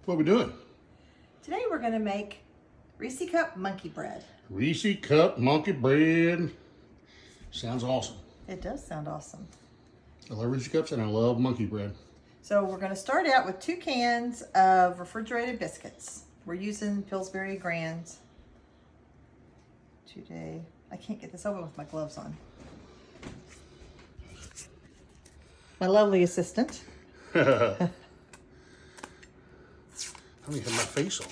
What are we doing? Today we're going to make Reese's Cup monkey bread. Reese's Cup monkey bread. Sounds awesome. It does sound awesome. I love Reese's Cups and I love monkey bread. So we're going to start out with 2 cans of refrigerated biscuits. We're using Pillsbury Grands today. I can't get this open with my gloves on. My lovely assistant. Let me have my face on.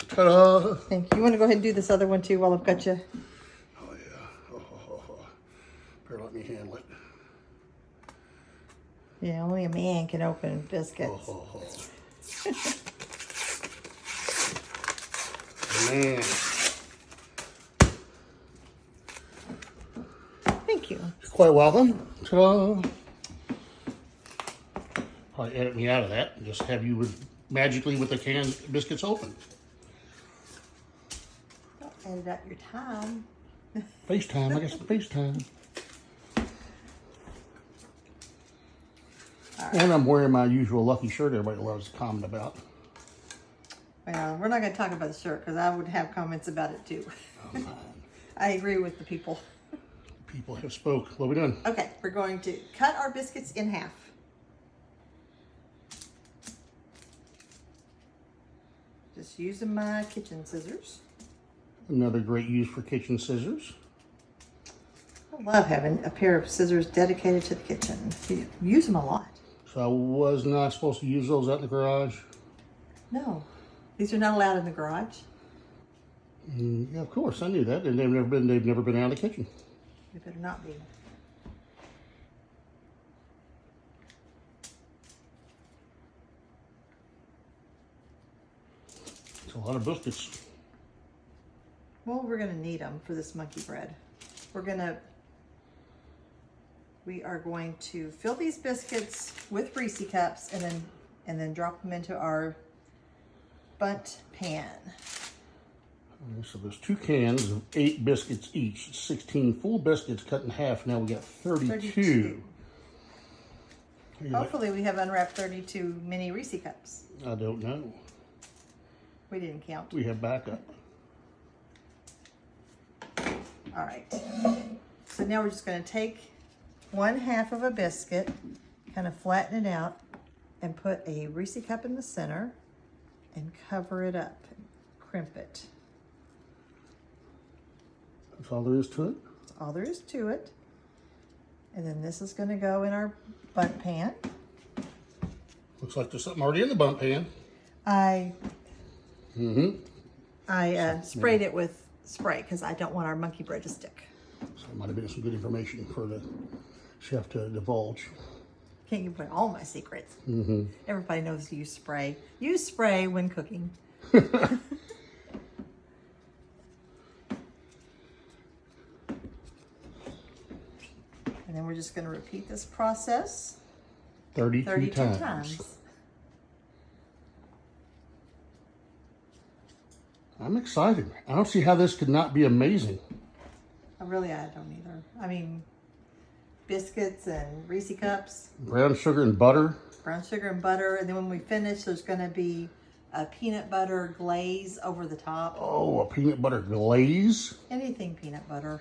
Ta-da! Thank you. You want to go ahead and do this other one too while I've got you? Oh yeah. Better let me handle it. Yeah, only a man can open biscuits. Man. Thank you. You're quite welcome. Ta-da! Probably edit me out of that and just have you magically with the canned biscuits open. Edit out your time. FaceTime, I got some FaceTime. Right. And I'm wearing my usual lucky shirt everybody loves to comment about. Well, we're not going to talk about the shirt because I would have comments about it too. Oh, I agree with the people. People have spoke. What are we doing? Okay, we're going to cut our biscuits in half. Just using my kitchen scissors. Another great use for kitchen scissors. I love having a pair of scissors dedicated to the kitchen. You use them a lot. So I was not supposed to use those out in the garage? No, these are not allowed in the garage. Yeah, of course, I knew that. And they've never been out of the kitchen. They better not be. It's a lot of biscuits. Well, we're going to need them for this monkey bread. We are going to fill these biscuits with Reese's Cups and then drop them into our bundt pan. Okay, so there's 2 cans of 8 biscuits each. 16 full biscuits cut in half. Now we got 32. Hopefully we have unwrapped 32 mini Reese's Cups. I don't know. We didn't count. We have backup. All right. So now we're just going to take 1/2 of a biscuit, kind of flatten it out, and put a Reese's Cup in the center and cover it up, and crimp it. That's all there is to it? That's all there is to it. And then this is going to go in our bundt pan. Looks like there's something already in the bundt pan. I sprayed it with spray because I don't want our monkey bread to stick. So it might have been some good information for the chef to divulge. Can't give away all my secrets. Everybody knows to use spray. Use spray when cooking. And then we're just going to repeat this process 32 times. I'm excited. I don't see how this could not be amazing. I don't either. I mean, biscuits and Reese's Cups. Brown sugar and butter. Brown sugar and butter. And then when we finish, there's going to be a peanut butter glaze over the top. Oh, a peanut butter glaze? Anything peanut butter.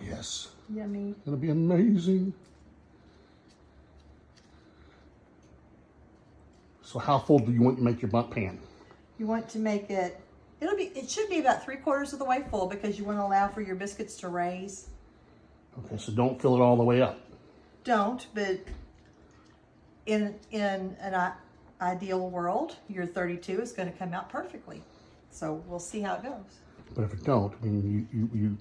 Yes. Yummy. It's going to be amazing. So how full do you want to make your bundt pan? You want to make it, it should be about 3/4 of the way full because you want to allow for your biscuits to raise. Okay, so don't fill it all the way up. Don't, but in an ideal world, your 32 is going to come out perfectly. So we'll see how it goes. But if it don't, I mean,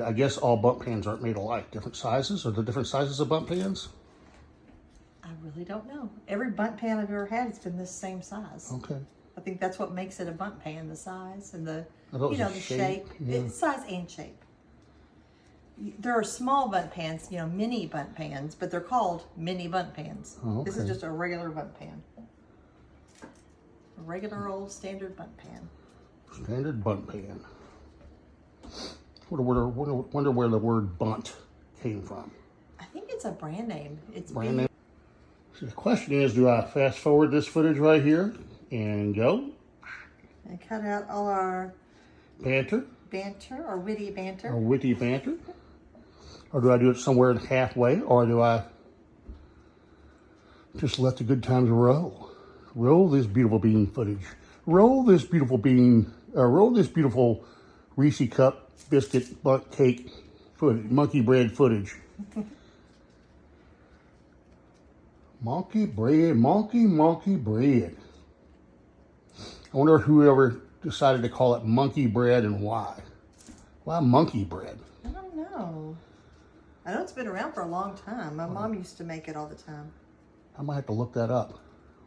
I guess all bundt pans aren't made alike. Different sizes? Are there different sizes of bundt pans? I really don't know. Every bundt pan I've ever had has been this same size. Okay. I think that's what makes it a bundt pan, the size and the shape. Yeah. It's size and shape. There are small bundt pans, mini bundt pans, but they're called mini bundt pans. Oh, okay. This is just a regular bundt pan. A regular old standard bundt pan. Standard bundt pan. Wonder where the word bundt came from. I think it's a brand name. It's Brand name. So the question is, do I fast forward this footage right here and go? And cut out all our Banter. banter or witty banter. Or witty banter. Or do I do it somewhere halfway? Or do I just let the good times roll? Roll this beautiful bean footage. Roll this beautiful Reese's cup biscuit cake footage, monkey bread footage. Monkey bread, monkey bread. I wonder whoever decided to call it monkey bread and why. Why monkey bread? I don't know. I know it's been around for a long time. My mom used to make it all the time. I might have to look that up.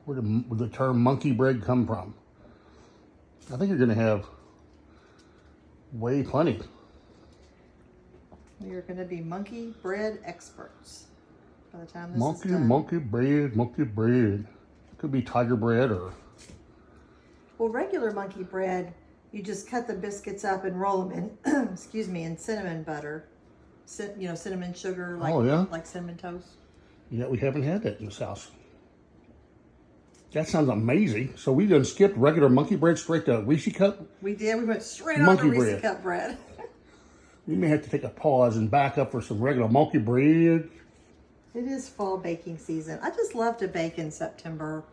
Where did the term monkey bread come from? I think you're going to have way plenty. We are going to be monkey bread experts by the time this is done. Monkey bread. Could be tiger bread or... Well, regular monkey bread, you just cut the biscuits up and roll them in, excuse me, in cinnamon butter. You know, cinnamon sugar, like, oh, yeah? like cinnamon toast. Yeah, we haven't had that in this house. That sounds amazing. So we done skipped regular monkey bread straight to Reese's cup? We did. We went straight on to Reese's cup bread. We may have to take a pause and back up for some regular monkey bread. It is fall baking season. I just love to bake in September.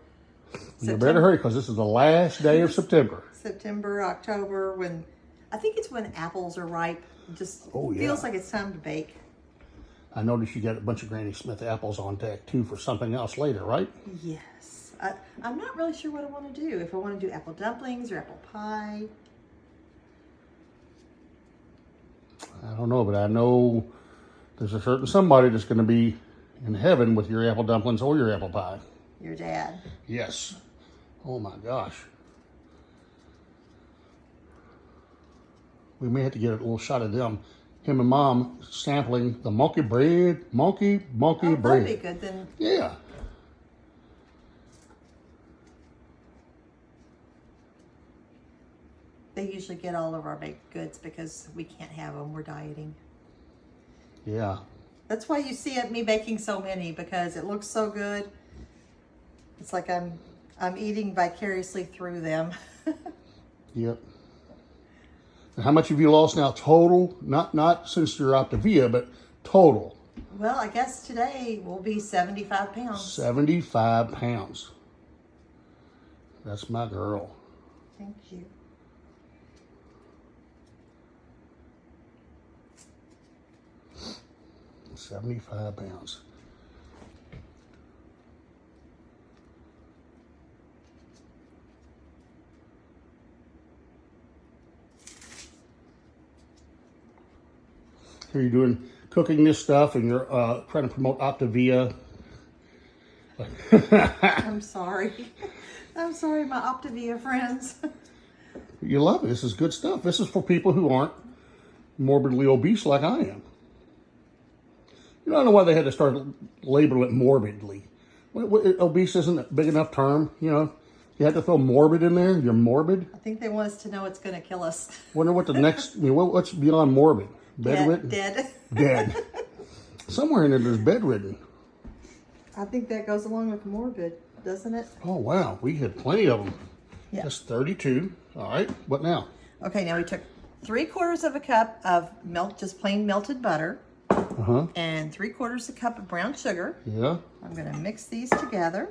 You better hurry because this is the last day of September. September, October, when I think it's when apples are ripe. It just feels like it's time to bake. I noticed you got a bunch of Granny Smith apples on deck too for something else later, right? Yes. I'm not really sure what I want to do. If I want to do apple dumplings or apple pie. I don't know, but I know there's a certain somebody that's going to be in heaven with your apple dumplings or your apple pie. Your dad. Yes. Oh my gosh. We may have to get a little shot of him and Mom sampling the monkey bread, monkey bread. That'd be good then. Yeah. They usually get all of our baked goods because we can't have them. We're dieting. Yeah. That's why you see me baking so many, because it looks so good. It's like I'm eating vicariously through them. Yep. And how much have you lost now total? Not since you're Optavia, but total. Well, I guess today will be 75 pounds. 75 pounds. That's my girl. Thank you. $75 pounds. Here you're doing cooking this stuff and you're trying to promote Optavia. I'm sorry. I'm sorry, my Optavia friends. You love it. This is good stuff. This is for people who aren't morbidly obese like I am. You know, I don't know why they had to start labeling it morbidly. Obese isn't a big enough term, you know. You had to throw morbid in there. You're morbid. I think they want us to know it's going to kill us. Wonder what the next, what's beyond morbid? Bedridden? Dead. Dead. Somewhere in there there's bedridden. I think that goes along with morbid, doesn't it? Oh, wow. We had plenty of them. Yeah. That's 32. All right. What now? Okay, now we took 3/4 of a cup of just plain melted butter. And 3/4 a cup of brown sugar. Yeah. I'm going to mix these together.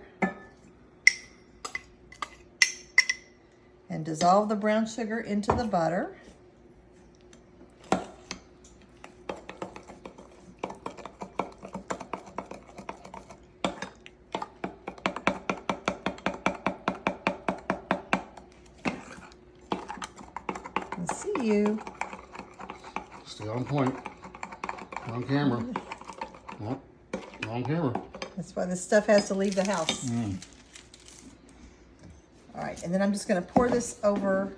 And dissolve the brown sugar into the butter. Let's see you. Stay on point. On camera. Nope. Wrong camera. That's why this stuff has to leave the house. All right, and then I'm just going to pour this over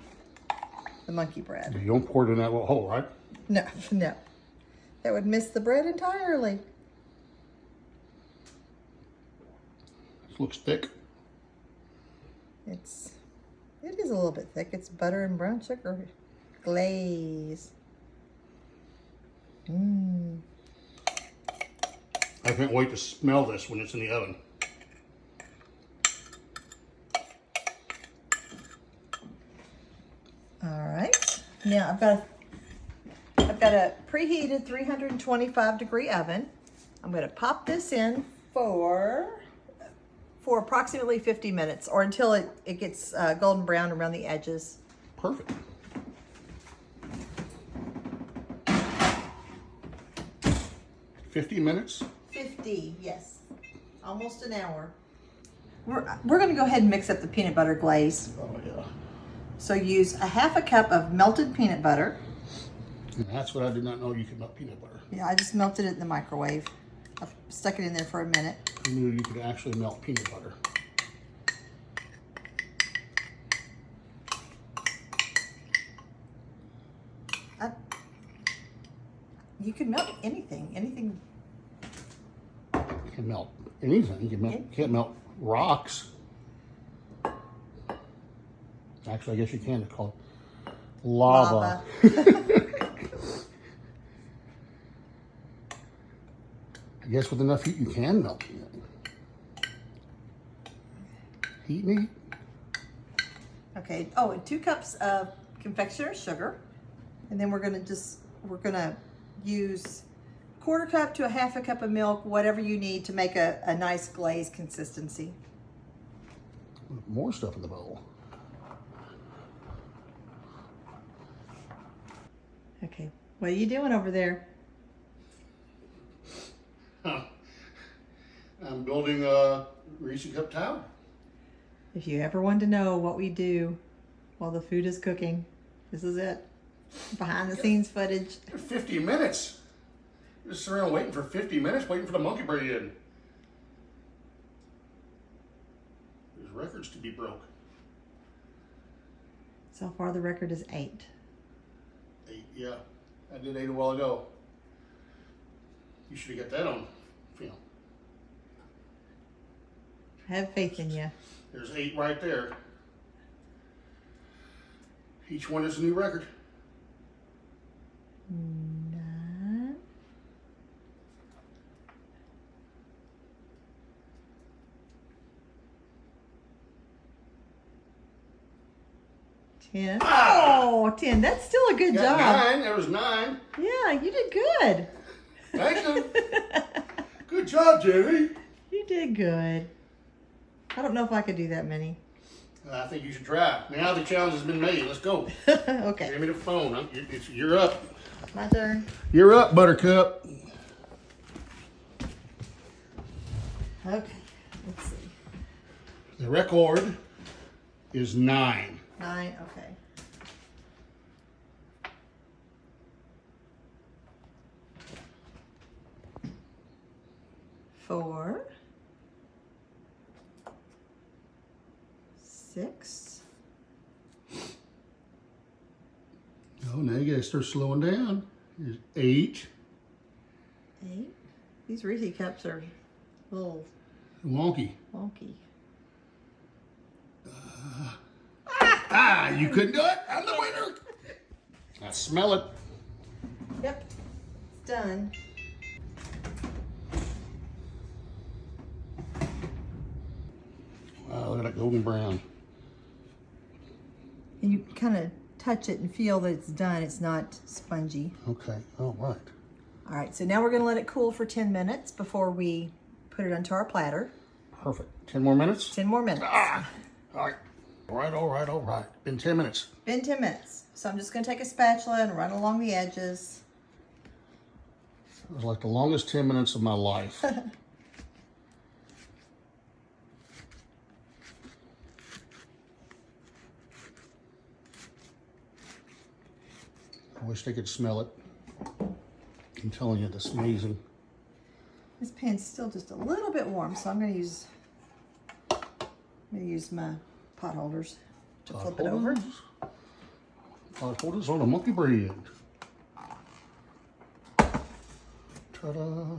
the monkey bread. You don't pour it in that little hole, right? No, no. That would miss the bread entirely. This looks thick. It is a little bit thick. It's butter and brown sugar glaze. I think can't wait to smell this when it's in the oven. All right. Now I've got a preheated 325-degree oven. I'm going to pop this in for approximately 50 minutes, or until it gets golden brown around the edges. Perfect. $50? 50, yes. Almost an hour. We're going to go ahead and mix up the peanut butter glaze. Oh, yeah. So use a half a cup of melted peanut butter. And that's what I did not know you could melt peanut butter. Yeah, I just melted it in the microwave. I stuck it in there for a minute. I knew you could actually melt peanut butter. You can melt anything. Anything. You can melt anything. You can't melt rocks. Actually, I guess you can. It's called lava. I guess with enough heat, you can melt anything. Heat and heat. Okay. Oh, and 2 cups of confectioner's sugar, and then we're gonna use 1/4 cup to a half a cup of milk, whatever you need to make a nice glaze consistency. More stuff in the bowl. Okay. What are you doing over there? I'm building a Reese's Cup tower. If you ever want to know what we do while the food is cooking, this is it. Behind the scenes footage. 50 minutes. Just sit around waiting for 50 minutes, waiting for the monkey bread. There's records to be broke. So far the record is 8. 8, yeah. I did 8 a while ago. You should have got that on film. I have faith in you. There's 8 right there. Each one is a new record. 9. 10. Oh, 10. That's still a good job. 9. There was 9. Yeah, you did good. Thank you. Good job, Jamie. You did good. I don't know if I could do that many. I think you should try. Now the challenge has been made. Let's go. Okay. Give me the phone. You're up. My turn. You're up, Buttercup. Okay. Let's see. The record is 9. 9. Okay. 4. 6. Oh, now you gotta start slowing down. Here's 8. 8. These Reese's cups are a little Wonky. wonky. You couldn't do it. I'm the winner. I smell it. Yep. It's done. Wow, look at that golden brown. And you kind of touch it and feel that it's done. It's not spongy. Okay. Oh, right. All right, so now we're going to let it cool for 10 minutes before we put it onto our platter. Perfect. 10 more minutes? 10 more minutes. All right. All right. Been 10 minutes. Been 10 minutes. So I'm just going to take a spatula and run along the edges. It was like the longest 10 minutes of my life. I wish they could smell it. I'm telling you, that's amazing. This pan's still just a little bit warm, so I'm going to use my pot holders to flip it over. Pot holders on a monkey bread. Ta-da!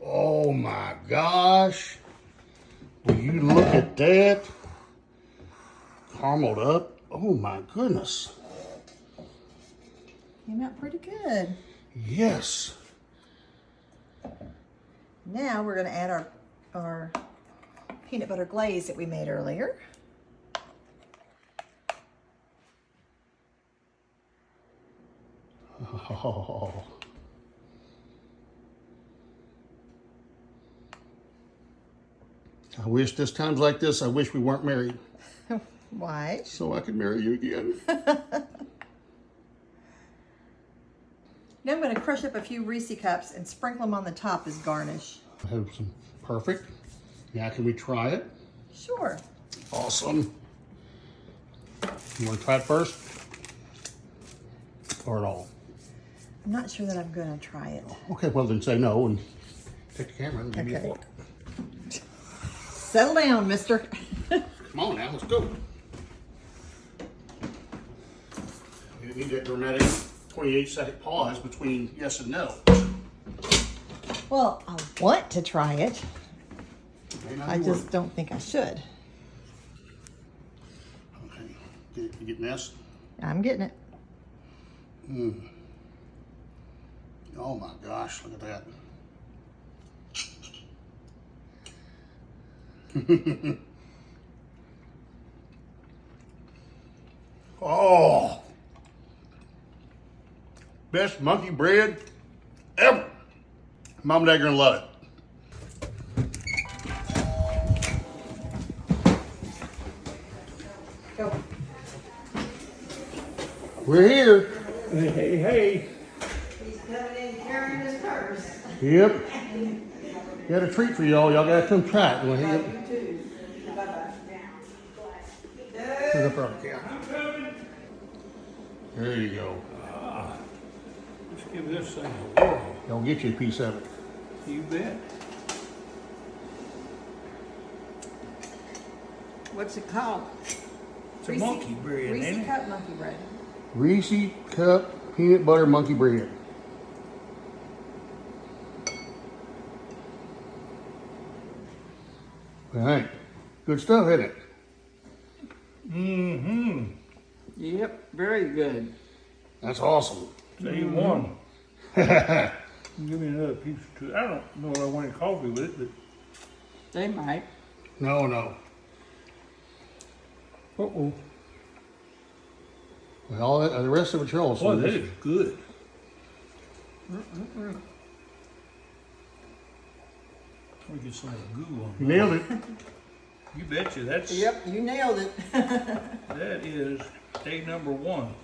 Oh my gosh! Will you look at that? Carameled up. Oh my goodness. Came out pretty good. Yes. Now we're going to add our peanut butter glaze that we made earlier. Oh. I wish this times like this, I wish we weren't married. Why? So I could marry you again. Now I'm going to crush up a few Reese cups and sprinkle them on the top as garnish. I have some perfect. Now can we try it? Sure. Awesome. You want to try it first? Or at all? I'm not sure that I'm going to try it. Okay, well then say no and take the camera and give me a Okay. fork. Settle down, mister. Come on now, let's go. You need that dramatic 28-second pause between yes and no. Well, I want to try it. May not I be just worth don't think I should. it. Okay, you getting this? I'm getting it. Oh my gosh, look at that. Oh, best monkey bread ever. Mom and Dad are gonna love it. Go. We're here. Hey, hey, hey. He's coming in carrying his purse. Yep. Got a treat for y'all. Y'all gotta come try it. Wanna hear it? Put it up on the counter. There you go. Let's give this thing a whirl. Y'all get you a piece of it. You bet. What's it called? It's a monkey bread, Reese ain't it? cup monkey bread. Reese's Cup Peanut Butter Monkey Bread. All right. Good stuff, isn't it? Mm-hmm. Yep, very good. That's awesome. Say you won. Give me another piece too. I don't know if I want any coffee with it, but They might. No, no. uh-oh. Well, all that, the rest of it's yours. Boy, that is good. We get some goo on You that. nailed it. You betcha. That's Yep, you nailed it. that is day number 1.